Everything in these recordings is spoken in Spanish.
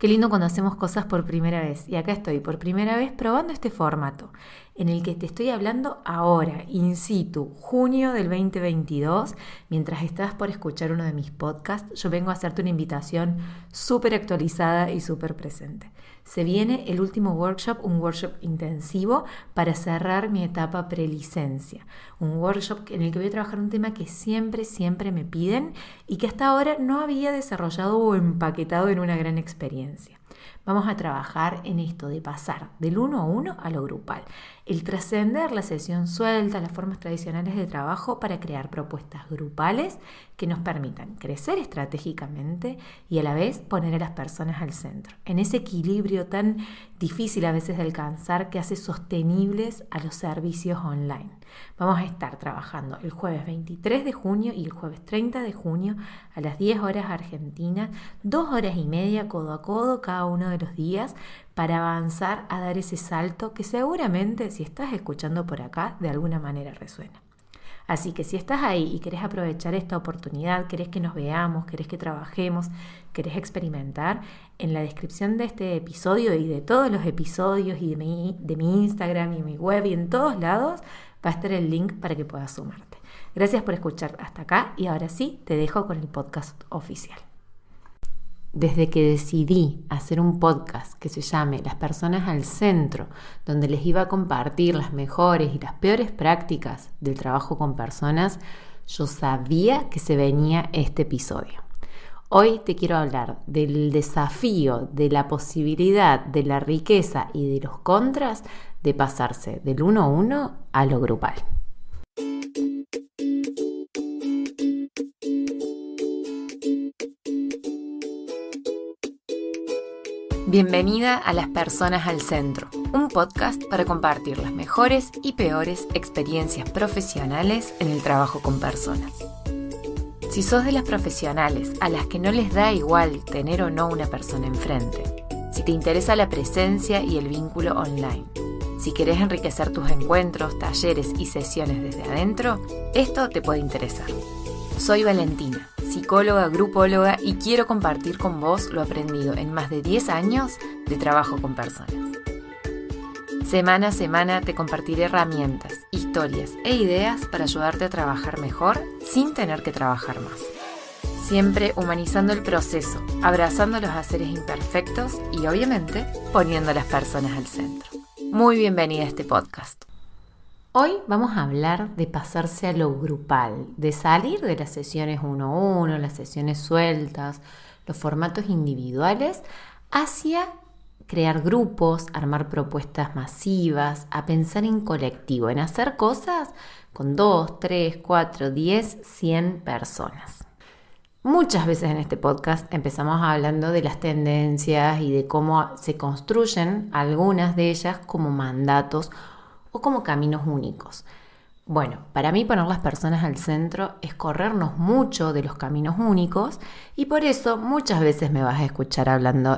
Qué lindo cuando hacemos cosas por primera vez. Y acá estoy por primera vez probando este formato en el que te estoy hablando ahora, in situ, junio del 2022. Mientras estás por escuchar uno de mis podcasts, yo vengo a hacerte una invitación súper actualizada y súper presente. Se viene el último workshop, un workshop intensivo para cerrar mi etapa prelicencia. Un workshop en el que voy a trabajar un tema que siempre me piden y que hasta ahora no había desarrollado o empaquetado en una gran experiencia. Vamos a trabajar en esto de pasar del 1 a 1 a lo grupal, el trascender la sesión suelta, las formas tradicionales de trabajo para crear propuestas grupales que nos permitan crecer estratégicamente y a la vez poner a las personas al centro, en ese equilibrio tan difícil a veces de alcanzar que hace sostenibles a los servicios online. Vamos a estar trabajando el jueves 23 de junio y el jueves 30 de junio a las 10 horas argentinas, 2 horas y media codo a codo cada uno de los días para avanzar a dar ese salto que seguramente si estás escuchando por acá de alguna manera resuena. Así que si estás ahí y querés aprovechar esta oportunidad, querés que nos veamos, querés que trabajemos, querés experimentar, en la descripción de este episodio y de todos los episodios y de mi Instagram y mi web y en todos lados va a estar el link para que puedas sumarte. Gracias por escuchar hasta acá y ahora sí te dejo con el podcast oficial. Desde que decidí hacer un podcast que se llame Las Personas al Centro, donde les iba a compartir las mejores y las peores prácticas del trabajo con personas, yo sabía que se venía este episodio. Hoy te quiero hablar del desafío, de la posibilidad, de la riqueza y de los contras de pasarse del 1 a 1 a lo grupal. Bienvenida a Las Personas al Centro, un podcast para compartir las mejores y peores experiencias profesionales en el trabajo con personas. Si sos de las profesionales a las que no les da igual tener o no una persona enfrente, si te interesa la presencia y el vínculo online, si querés enriquecer tus encuentros, talleres y sesiones desde adentro, esto te puede interesar. Soy Valentina, psicóloga, grupóloga y quiero compartir con vos lo aprendido en más de 10 años de trabajo con personas. Semana a semana te compartiré herramientas, historias e ideas para ayudarte a trabajar mejor sin tener que trabajar más. Siempre humanizando el proceso, abrazando los haceres imperfectos y obviamente poniendo a las personas al centro. Muy bienvenida a este podcast. Hoy vamos a hablar de pasarse a lo grupal, de salir de las sesiones 1 a 1, las sesiones sueltas, los formatos individuales, hacia crear grupos, armar propuestas masivas, a pensar en colectivo, en hacer cosas con 2, 3, 4, 10, 100 personas. Muchas veces en este podcast empezamos hablando de las tendencias y de cómo se construyen algunas de ellas como mandatos o como caminos únicos. Bueno, para mí poner las personas al centro es corrernos mucho de los caminos únicos y por eso muchas veces me vas a escuchar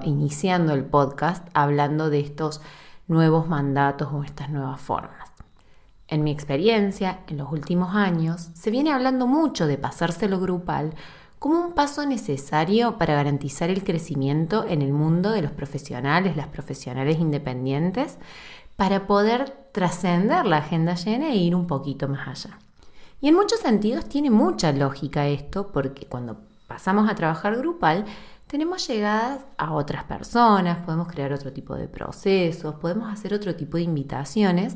iniciando el podcast, hablando de estos nuevos mandatos o estas nuevas formas. En mi experiencia, en los últimos años, se viene hablando mucho de pasarse lo grupal como un paso necesario para garantizar el crecimiento en el mundo de los profesionales, las profesionales independientes, para poder trascender la agenda llena e ir un poquito más allá. Y en muchos sentidos tiene mucha lógica esto, porque cuando pasamos a trabajar grupal, tenemos llegadas a otras personas, podemos crear otro tipo de procesos, podemos hacer otro tipo de invitaciones,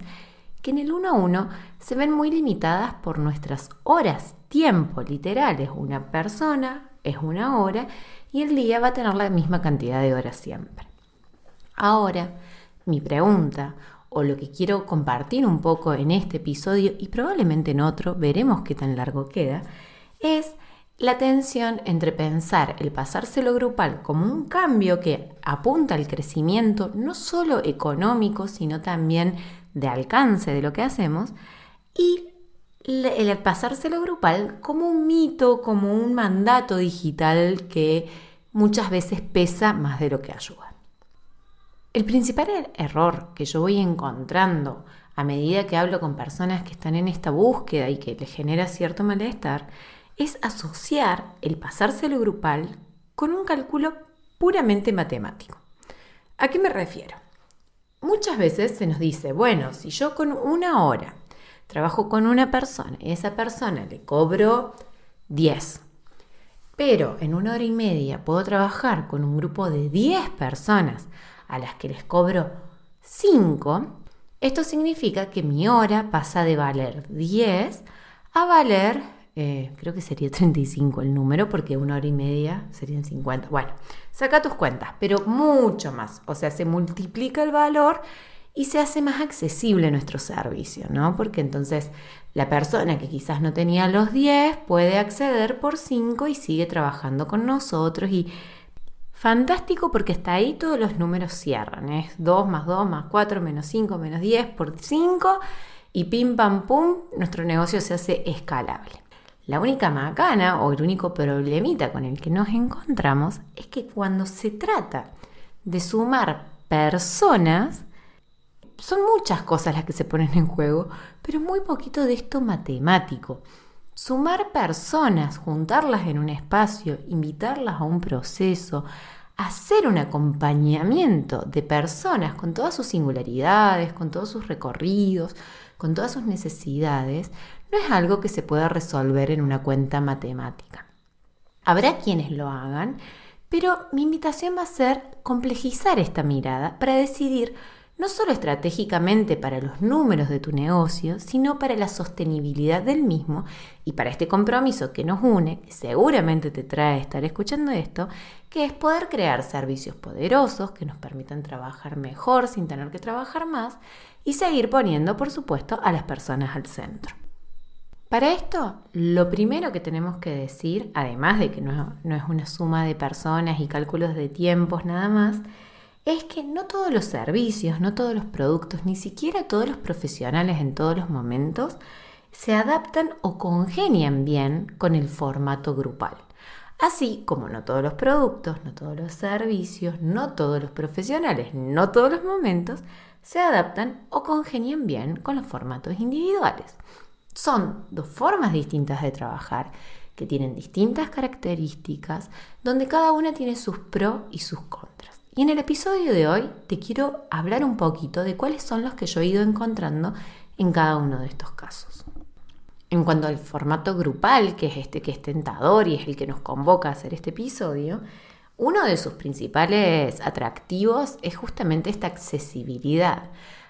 que en el 1 a 1 se ven muy limitadas por nuestras horas, tiempo literal. Es una persona, es 1 hora, y el día va a tener la misma cantidad de horas siempre. Ahora, mi pregunta, o lo que quiero compartir un poco en este episodio y probablemente en otro, veremos qué tan largo queda, es la tensión entre pensar el pasárselo grupal como un cambio que apunta al crecimiento no solo económico, sino también de alcance de lo que hacemos, y el pasárselo grupal como un mito, como un mandato digital que muchas veces pesa más de lo que ayuda. El principal error que yo voy encontrando a medida que hablo con personas que están en esta búsqueda y que les genera cierto malestar es asociar el pasárselo grupal con un cálculo puramente matemático. ¿A qué me refiero? Muchas veces se nos dice, bueno, si yo con 1 hora trabajo con una persona y a esa persona le cobro 10, pero en 1 hora y media puedo trabajar con un grupo de 10 personas a las que les cobro 5, esto significa que mi hora pasa de valer 10 a valer, creo que sería 35 el número, porque 1 hora y media serían 50. Bueno, saca tus cuentas, pero mucho más. O sea, se multiplica el valor y se hace más accesible nuestro servicio, ¿no? Porque entonces la persona que quizás no tenía los 10 puede acceder por 5 y sigue trabajando con nosotros. Y fantástico, porque hasta ahí todos los números cierran. Es 2 más 2 más 4 menos 5 menos 10 por 5 y pim pam pum, nuestro negocio se hace escalable. La única macana o el único problemita con el que nos encontramos es que cuando se trata de sumar personas, son muchas cosas las que se ponen en juego, pero muy poquito de esto matemático. Sumar personas, juntarlas en un espacio, invitarlas a un proceso, hacer un acompañamiento de personas con todas sus singularidades, con todos sus recorridos, con todas sus necesidades, no es algo que se pueda resolver en una cuenta matemática. Habrá quienes lo hagan, pero mi invitación va a ser complejizar esta mirada para decidir no solo estratégicamente para los números de tu negocio, sino para la sostenibilidad del mismo y para este compromiso que nos une, que seguramente te trae estar escuchando esto, que es poder crear servicios poderosos que nos permitan trabajar mejor sin tener que trabajar más y seguir poniendo, por supuesto, a las personas al centro. Para esto, lo primero que tenemos que decir, además de que no es una suma de personas y cálculos de tiempos nada más, es que no todos los servicios, no todos los productos, ni siquiera todos los profesionales en todos los momentos se adaptan o congenian bien con el formato grupal. Así como no todos los productos, no todos los servicios, no todos los profesionales, no todos los momentos se adaptan o congenian bien con los formatos individuales. Son dos formas distintas de trabajar que tienen distintas características, donde cada una tiene sus pros y sus contras. Y en el episodio de hoy te quiero hablar un poquito de cuáles son los que yo he ido encontrando en cada uno de estos casos. En cuanto al formato grupal, que es este que es tentador y es el que nos convoca a hacer este episodio, uno de sus principales atractivos es justamente esta accesibilidad.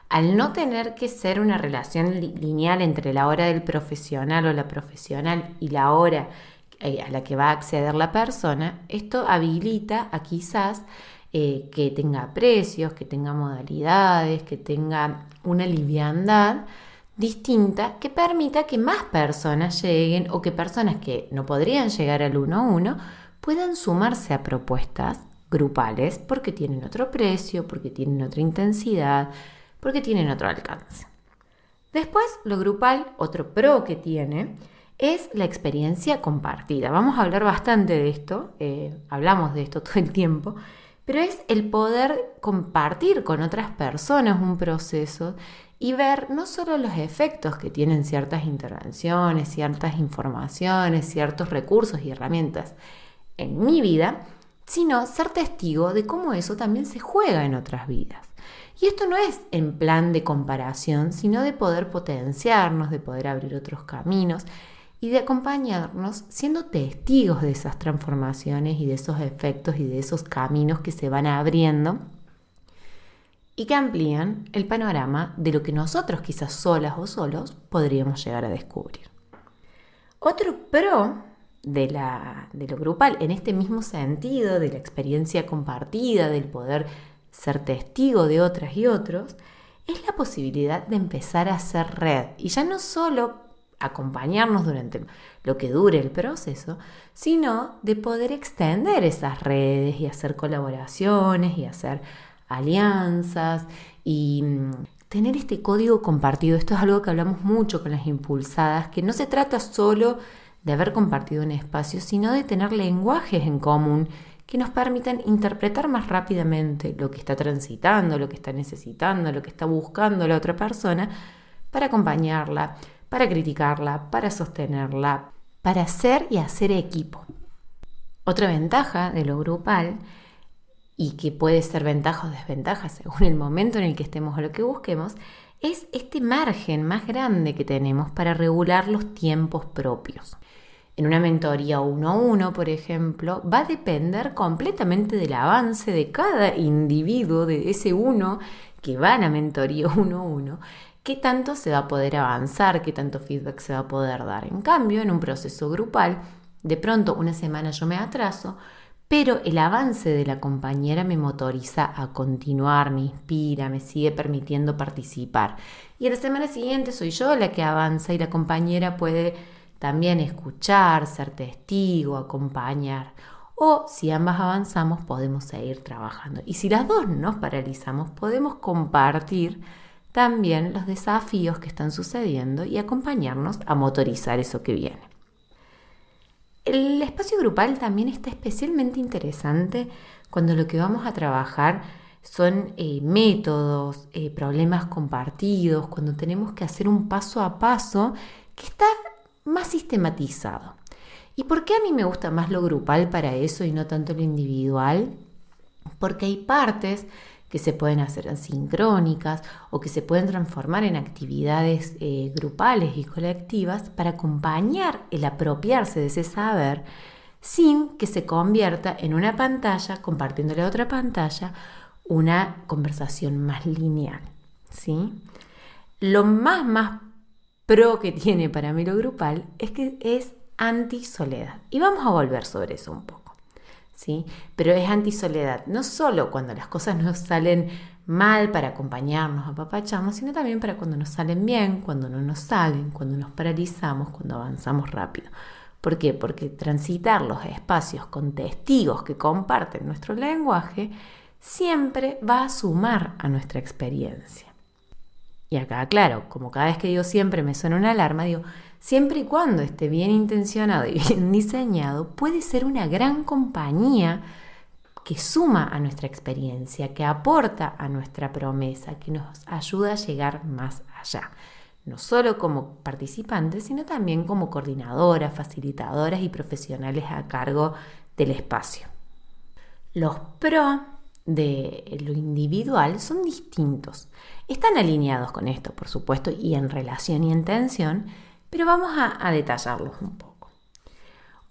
Al no tener que ser una relación lineal entre la hora del profesional o la profesional y la hora a la que va a acceder la persona, esto habilita a quizás que tenga precios, que tenga modalidades, que tenga una liviandad distinta que permita que más personas lleguen o que personas que no podrían llegar al 1-1 puedan sumarse a propuestas grupales porque tienen otro precio, porque tienen otra intensidad, porque tienen otro alcance. Después, lo grupal, otro pro que tiene, es la experiencia compartida. Vamos a hablar bastante de esto, hablamos de esto todo el tiempo, pero es el poder compartir con otras personas un proceso y ver no solo los efectos que tienen ciertas intervenciones, ciertas informaciones, ciertos recursos y herramientas en mi vida, sino ser testigo de cómo eso también se juega en otras vidas. Y esto no es en plan de comparación, sino de poder potenciarnos, de poder abrir otros caminos y de acompañarnos siendo testigos de esas transformaciones y de esos efectos y de esos caminos que se van abriendo y que amplían el panorama de lo que nosotros quizás solas o solos podríamos llegar a descubrir. Otro pro de lo grupal, en este mismo sentido, de la experiencia compartida, del poder ser testigo de otras y otros, es la posibilidad de empezar a hacer red. Y ya no solo acompañarnos durante lo que dure el proceso, sino de poder extender esas redes y hacer colaboraciones y hacer alianzas y tener este código compartido. Esto es algo que hablamos mucho con las impulsadas, que no se trata solo de haber compartido un espacio, sino de tener lenguajes en común que nos permitan interpretar más rápidamente lo que está transitando, lo que está necesitando, lo que está buscando la otra persona, para acompañarla, para criticarla, para sostenerla, para ser y hacer equipo. Otra ventaja de lo grupal, y que puede ser ventaja o desventaja según el momento en el que estemos o lo que busquemos, es este margen más grande que tenemos para regular los tiempos propios. En una mentoría 1-1, por ejemplo, va a depender completamente del avance de cada individuo, de ese uno que va a la mentoría 1-1, qué tanto se va a poder avanzar, qué tanto feedback se va a poder dar. En cambio, en un proceso grupal, de pronto una semana yo me atraso, pero el avance de la compañera me motoriza a continuar, me inspira, me sigue permitiendo participar. Y a la semana siguiente soy yo la que avanza y la compañera puede también escuchar, ser testigo, acompañar. O si ambas avanzamos, podemos seguir trabajando. Y si las dos nos paralizamos, podemos compartir también los desafíos que están sucediendo y acompañarnos a motorizar eso que viene. El espacio grupal también está especialmente interesante cuando lo que vamos a trabajar son métodos, problemas compartidos, cuando tenemos que hacer un paso a paso que está más sistematizado. ¿Y por qué a mí me gusta más lo grupal para eso y no tanto lo individual? Porque hay partes que se pueden hacer asincrónicas o que se pueden transformar en actividades grupales y colectivas para acompañar el apropiarse de ese saber sin que se convierta en una pantalla, compartiéndole a otra pantalla, una conversación más lineal, ¿sí? Lo más pro que tiene para mí lo grupal es que es anti-soledad. Y vamos a volver sobre eso un poco. ¿Sí? Pero es antisoledad, no solo cuando las cosas nos salen mal para acompañarnos, apapacharnos, sino también para cuando nos salen bien, cuando no nos salen, cuando nos paralizamos, cuando avanzamos rápido. ¿Por qué? Porque transitar los espacios con testigos que comparten nuestro lenguaje siempre va a sumar a nuestra experiencia. Y acá, claro, como cada vez que digo siempre me suena una alarma, digo, siempre y cuando esté bien intencionado y bien diseñado, puede ser una gran compañía que suma a nuestra experiencia, que aporta a nuestra promesa, que nos ayuda a llegar más allá. No solo como participantes, sino también como coordinadoras, facilitadoras y profesionales a cargo del espacio. Los pros de lo individual son distintos. Están alineados con esto, por supuesto, y en relación y en tensión, pero vamos a detallarlos un poco.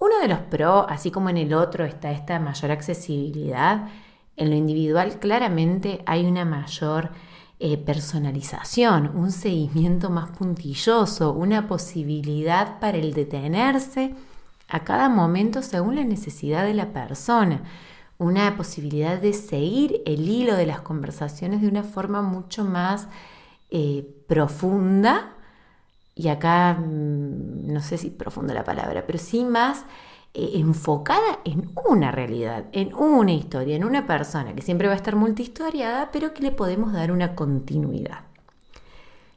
Uno de los pros, así como en el otro está esta mayor accesibilidad, en lo individual claramente hay una mayor personalización, un seguimiento más puntilloso, una posibilidad para el detenerse a cada momento según la necesidad de la persona, una posibilidad de seguir el hilo de las conversaciones de una forma mucho más profunda, y acá no sé si profunda la palabra, pero sí más enfocada en una realidad, en una historia, en una persona que siempre va a estar multihistoriada, pero que le podemos dar una continuidad.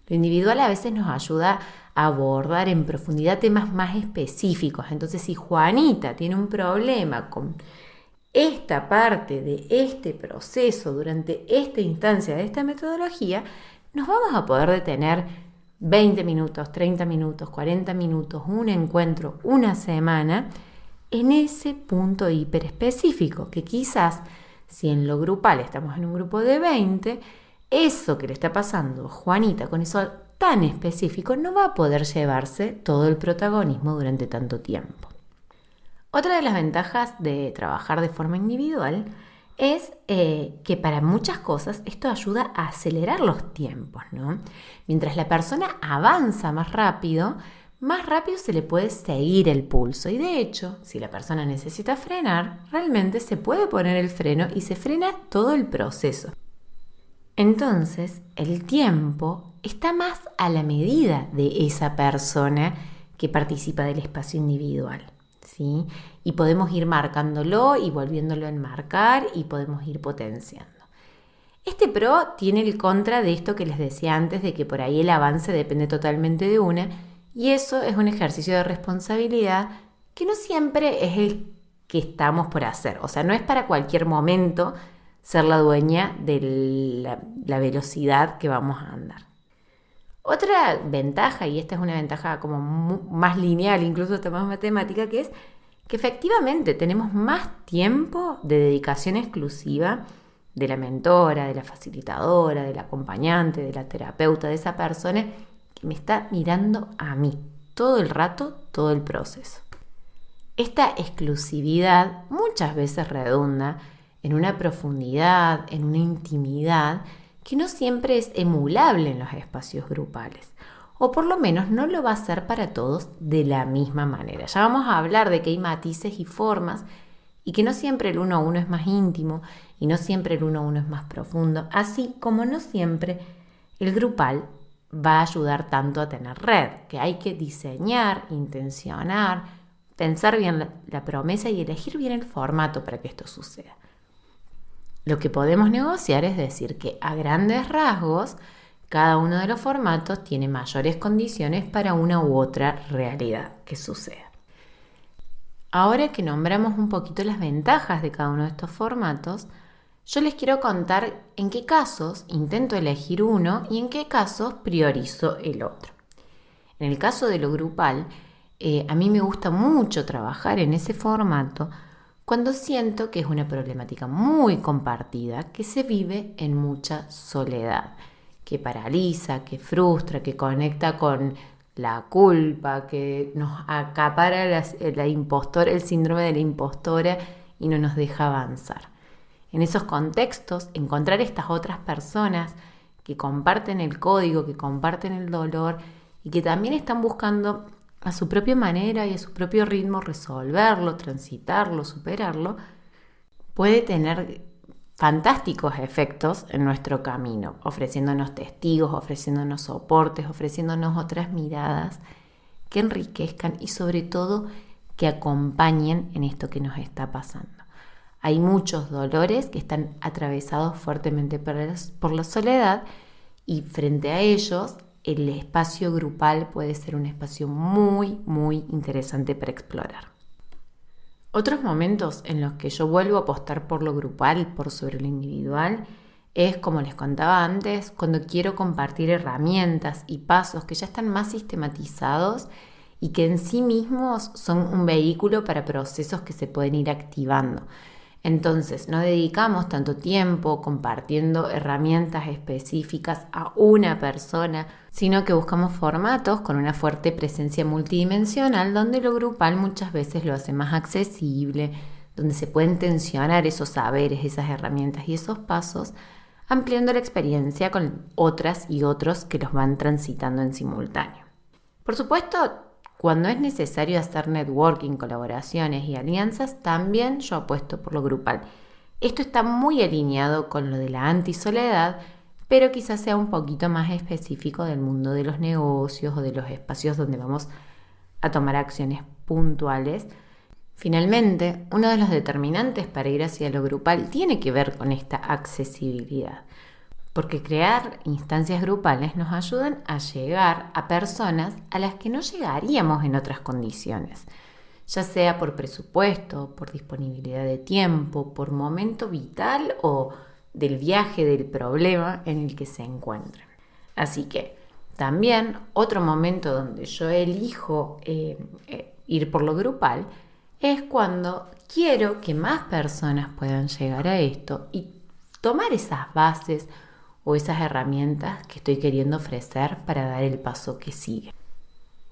Lo individual a veces nos ayuda a abordar en profundidad temas más específicos. Entonces, si Juanita tiene un problema con esta parte de este proceso durante esta instancia de esta metodología, nos vamos a poder detener 20 minutos, 30 minutos, 40 minutos, un encuentro, una semana, en ese punto hiper específico, que quizás si en lo grupal estamos en un grupo de 20, eso que le está pasando a Juanita con eso tan específico no va a poder llevarse todo el protagonismo durante tanto tiempo. Otra de las ventajas de trabajar de forma individual es que para muchas cosas esto ayuda a acelerar los tiempos, ¿no? Mientras la persona avanza más rápido se le puede seguir el pulso. Y de hecho, si la persona necesita frenar, realmente se puede poner el freno y se frena todo el proceso. Entonces, el tiempo está más a la medida de esa persona que participa del espacio individual, ¿sí? Y podemos ir marcándolo y volviéndolo a enmarcar y podemos ir potenciando. Este pro tiene el contra de esto que les decía antes, de que por ahí el avance depende totalmente de una, y eso es un ejercicio de responsabilidad que no siempre es el que estamos por hacer. O sea, no es para cualquier momento ser la dueña de la velocidad que vamos a andar. Otra ventaja, y esta es una ventaja como más lineal, incluso hasta más matemática, que es que efectivamente tenemos más tiempo de dedicación exclusiva de la mentora, de la facilitadora, del acompañante, de la terapeuta, de esa persona que me está mirando a mí todo el rato, todo el proceso. Esta exclusividad muchas veces redunda en una profundidad, en una intimidad que no siempre es emulable en los espacios grupales, o por lo menos no lo va a ser para todos de la misma manera. Ya vamos a hablar de que hay matices y formas y que no siempre el uno a uno es más íntimo y no siempre el uno a uno es más profundo, así como no siempre el grupal va a ayudar tanto a tener red, que hay que diseñar, intencionar, pensar bien la promesa y elegir bien el formato para que esto suceda. Lo que podemos negociar es decir que a grandes rasgos cada uno de los formatos tiene mayores condiciones para una u otra realidad que suceda. Ahora que nombramos un poquito las ventajas de cada uno de estos formatos, yo les quiero contar en qué casos intento elegir uno y en qué casos priorizo el otro. En el caso de lo grupal, a mí me gusta mucho trabajar en ese formato cuando siento que es una problemática muy compartida que se vive en mucha soledad, que paraliza, que frustra, que conecta con la culpa, que nos acapara el síndrome de la impostora y no nos deja avanzar. En esos contextos, encontrar estas otras personas que comparten el código, que comparten el dolor y que también están buscando a su propia manera y a su propio ritmo resolverlo, transitarlo, superarlo, puede tener fantásticos efectos en nuestro camino, ofreciéndonos testigos, ofreciéndonos soportes, ofreciéndonos otras miradas que enriquezcan y sobre todo que acompañen en esto que nos está pasando. Hay muchos dolores que están atravesados fuertemente por la soledad y frente a ellos el espacio grupal puede ser un espacio muy, muy interesante para explorar. Otros momentos en los que yo vuelvo a apostar por lo grupal, por sobre lo individual, es, como les contaba antes, cuando quiero compartir herramientas y pasos que ya están más sistematizados y que en sí mismos son un vehículo para procesos que se pueden ir activando. Entonces, no dedicamos tanto tiempo compartiendo herramientas específicas a una persona, sino que buscamos formatos con una fuerte presencia multidimensional, donde lo grupal muchas veces lo hace más accesible, donde se pueden tensionar esos saberes, esas herramientas y esos pasos, ampliando la experiencia con otras y otros que los van transitando en simultáneo. Por supuesto, cuando es necesario hacer networking, colaboraciones y alianzas, también yo apuesto por lo grupal. Esto está muy alineado con lo de la antisoledad, pero quizás sea un poquito más específico del mundo de los negocios o de los espacios donde vamos a tomar acciones puntuales. Finalmente, uno de los determinantes para ir hacia lo grupal tiene que ver con esta accesibilidad, porque crear instancias grupales nos ayudan a llegar a personas a las que no llegaríamos en otras condiciones, ya sea por presupuesto, por disponibilidad de tiempo, por momento vital o del viaje del problema en el que se encuentran. Así que también otro momento donde yo elijo ir por lo grupal es cuando quiero que más personas puedan llegar a esto y tomar esas bases o esas herramientas que estoy queriendo ofrecer para dar el paso que sigue.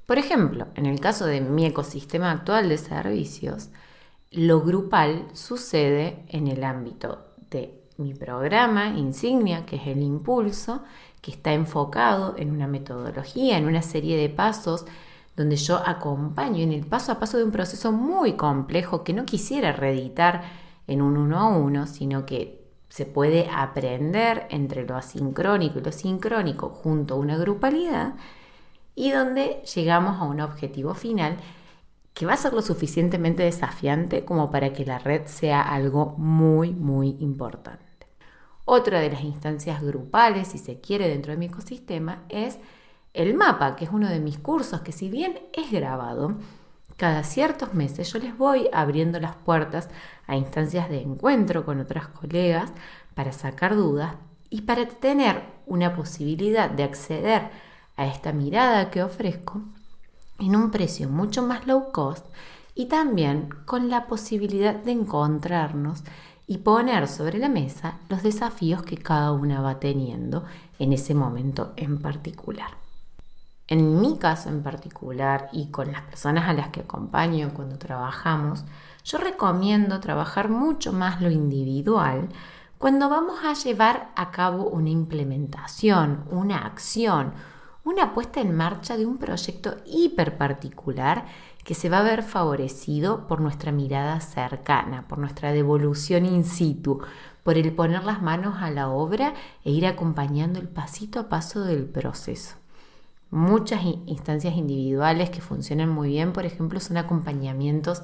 Por ejemplo, en el caso de mi ecosistema actual de servicios, lo grupal sucede en el ámbito de mi programa insignia, que es el Impulso, que está enfocado en una metodología, en una serie de pasos donde yo acompaño en el paso a paso de un proceso muy complejo que no quisiera reeditar en un uno a uno, sino que se puede aprender entre lo asincrónico y lo sincrónico junto a una grupalidad y donde llegamos a un objetivo final que va a ser lo suficientemente desafiante como para que la red sea algo muy, muy importante. Otra de las instancias grupales, si se quiere, dentro de mi ecosistema es el mapa, que es uno de mis cursos que, si bien es grabado, cada ciertos meses yo les voy abriendo las puertas a instancias de encuentro con otras colegas para sacar dudas y para tener una posibilidad de acceder a esta mirada que ofrezco en un precio mucho más low cost y también con la posibilidad de encontrarnos y poner sobre la mesa los desafíos que cada una va teniendo en ese momento en particular. En mi caso en particular y con las personas a las que acompaño cuando trabajamos, yo recomiendo trabajar mucho más lo individual cuando vamos a llevar a cabo una implementación, una acción, una puesta en marcha de un proyecto hiper particular que se va a ver favorecido por nuestra mirada cercana, por nuestra devolución in situ, por el poner las manos a la obra e ir acompañando el pasito a paso del proceso. Muchas instancias individuales que funcionan muy bien, por ejemplo, son acompañamientos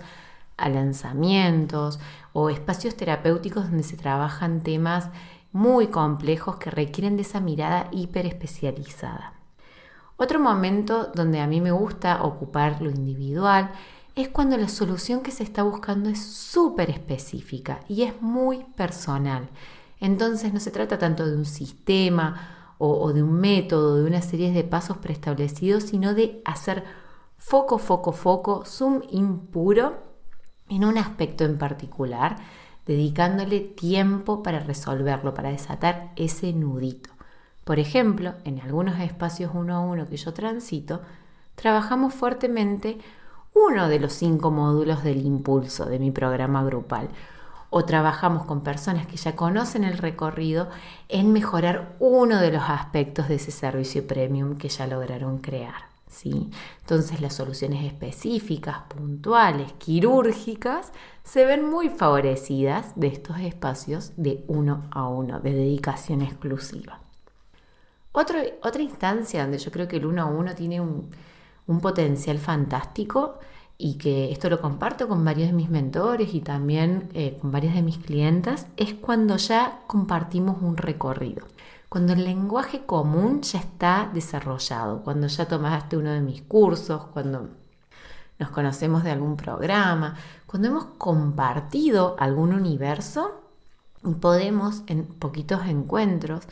a lanzamientos o espacios terapéuticos donde se trabajan temas muy complejos que requieren de esa mirada hiper especializada. Otro momento donde a mí me gusta ocupar lo individual es cuando la solución que se está buscando es súper específica y es muy personal. Entonces no se trata tanto de un sistema o de un método, de una serie de pasos preestablecidos, sino de hacer foco, zoom in puro en un aspecto en particular, dedicándole tiempo para resolverlo, para desatar ese nudito. Por ejemplo, en algunos espacios 1 a 1 que yo transito, trabajamos fuertemente uno de los 5 módulos del impulso de mi programa grupal. O trabajamos con personas que ya conocen el recorrido en mejorar uno de los aspectos de ese servicio premium que ya lograron crear, ¿sí? Entonces las soluciones específicas, puntuales, quirúrgicas, se ven muy favorecidas de estos espacios de 1 a 1, de dedicación exclusiva. Otra instancia donde yo creo que el 1 a 1 tiene un potencial fantástico y que esto lo comparto con varios de mis mentores y también con varias de mis clientas, es cuando ya compartimos un recorrido. Cuando el lenguaje común ya está desarrollado, cuando ya tomaste uno de mis cursos, cuando nos conocemos de algún programa, cuando hemos compartido algún universo y podemos en poquitos encuentros,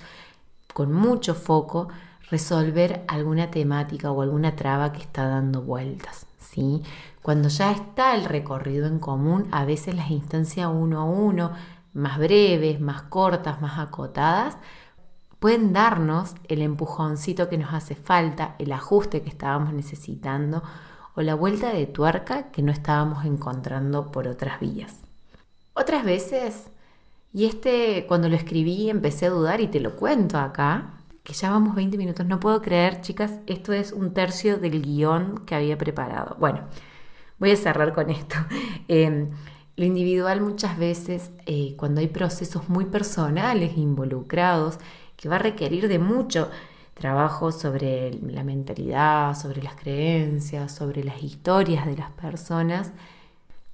con mucho foco, resolver alguna temática o alguna traba que está dando vueltas, ¿sí? Cuando ya está el recorrido en común, a veces las instancias 1 a 1, más breves, más cortas, más acotadas, pueden darnos el empujoncito que nos hace falta, el ajuste que estábamos necesitando o la vuelta de tuerca que no estábamos encontrando por otras vías. Otras veces, y cuando lo escribí empecé a dudar y te lo cuento acá, que ya vamos 20 minutos, no puedo creer, chicas, esto es 1/3 del guión que había preparado. Bueno, voy a cerrar con esto. Lo individual muchas veces, cuando hay procesos muy personales involucrados, que va a requerir de mucho trabajo sobre la mentalidad, sobre las creencias, sobre las historias de las personas,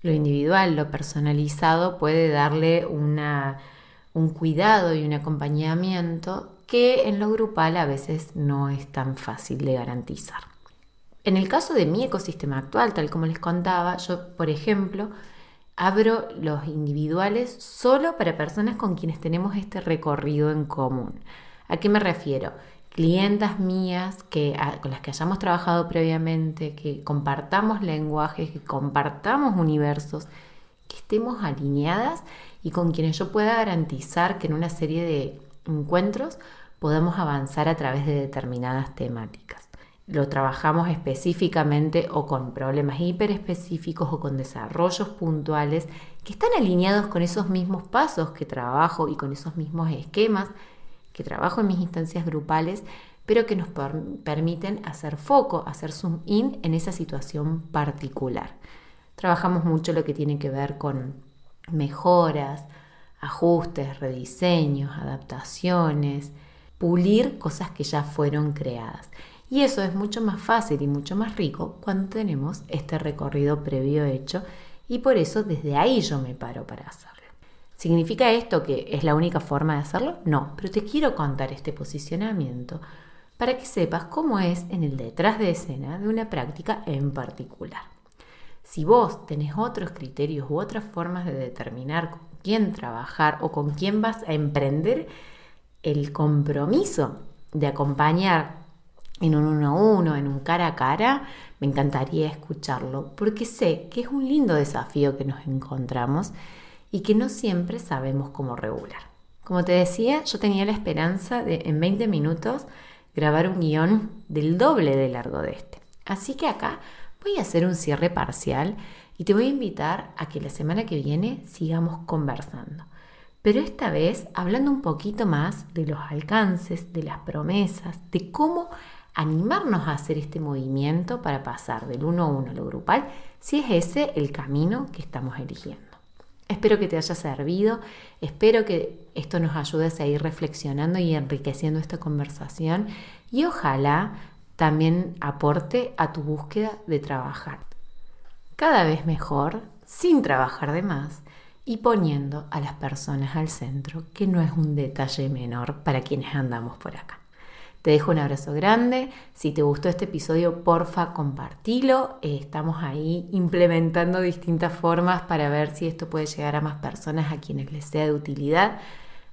lo individual, lo personalizado puede darle un cuidado y un acompañamiento que en lo grupal a veces no es tan fácil de garantizar. En el caso de mi ecosistema actual, tal como les contaba, yo, por ejemplo, abro los individuales solo para personas con quienes tenemos este recorrido en común. ¿A qué me refiero? Clientas mías con las que hayamos trabajado previamente, que compartamos lenguajes, que compartamos universos, que estemos alineadas y con quienes yo pueda garantizar que en una serie de encuentros podamos avanzar a través de determinadas temáticas. Lo trabajamos específicamente o con problemas hiperespecíficos o con desarrollos puntuales que están alineados con esos mismos pasos que trabajo y con esos mismos esquemas que trabajo en mis instancias grupales, pero que nos permiten hacer foco, hacer zoom in en esa situación particular. Trabajamos mucho lo que tiene que ver con mejoras, ajustes, rediseños, adaptaciones, pulir cosas que ya fueron creadas. Y eso es mucho más fácil y mucho más rico cuando tenemos este recorrido previo hecho y por eso desde ahí yo me paro para hacerlo. ¿Significa esto que es la única forma de hacerlo? No, pero te quiero contar este posicionamiento para que sepas cómo es en el detrás de escena de una práctica en particular. Si vos tenés otros criterios u otras formas de determinar con quién trabajar o con quién vas a emprender el compromiso de acompañar en un 1-a-1, en un cara a cara, me encantaría escucharlo porque sé que es un lindo desafío que nos encontramos y que no siempre sabemos cómo regular. Como te decía, yo tenía la esperanza de en 20 minutos grabar un guión del doble de largo de este. Así que acá voy a hacer un cierre parcial y te voy a invitar a que la semana que viene sigamos conversando. Pero esta vez hablando un poquito más de los alcances, de las promesas, de cómo animarnos a hacer este movimiento para pasar del 1-a-1 a lo grupal, si es ese el camino que estamos eligiendo. Espero que te haya servido, espero que esto nos ayude a seguir reflexionando y enriqueciendo esta conversación y ojalá también aporte a tu búsqueda de trabajar cada vez mejor, sin trabajar de más y poniendo a las personas al centro, que no es un detalle menor para quienes andamos por acá. Te dejo un abrazo grande. Si te gustó este episodio, porfa, compartilo. Estamos ahí implementando distintas formas para ver si esto puede llegar a más personas a quienes les sea de utilidad.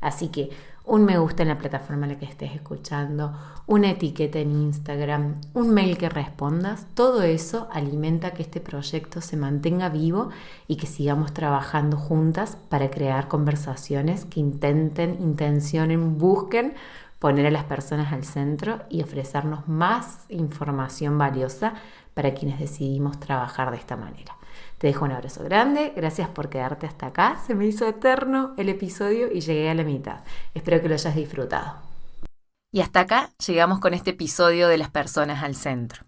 Así que un me gusta en la plataforma en la que estés escuchando, una etiqueta en Instagram, un mail que respondas. Todo eso alimenta que este proyecto se mantenga vivo y que sigamos trabajando juntas para crear conversaciones que intencionen, busquen poner a las personas al centro y ofrecernos más información valiosa para quienes decidimos trabajar de esta manera. Te dejo un abrazo grande, gracias por quedarte hasta acá. Se me hizo eterno el episodio y llegué a la mitad. Espero que lo hayas disfrutado. Y hasta acá llegamos con este episodio de las personas al centro.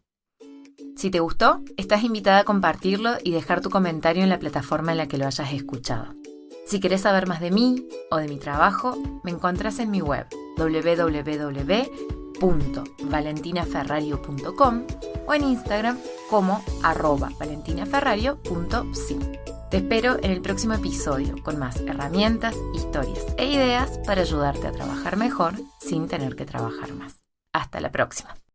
Si te gustó, estás invitada a compartirlo y dejar tu comentario en la plataforma en la que lo hayas escuchado. Si querés saber más de mí o de mi trabajo, me encontrás en mi web www.valentinaferrario.com o en Instagram como @valentinaferrario.psi. Te espero en el próximo episodio con más herramientas, historias e ideas para ayudarte a trabajar mejor sin tener que trabajar más. Hasta la próxima.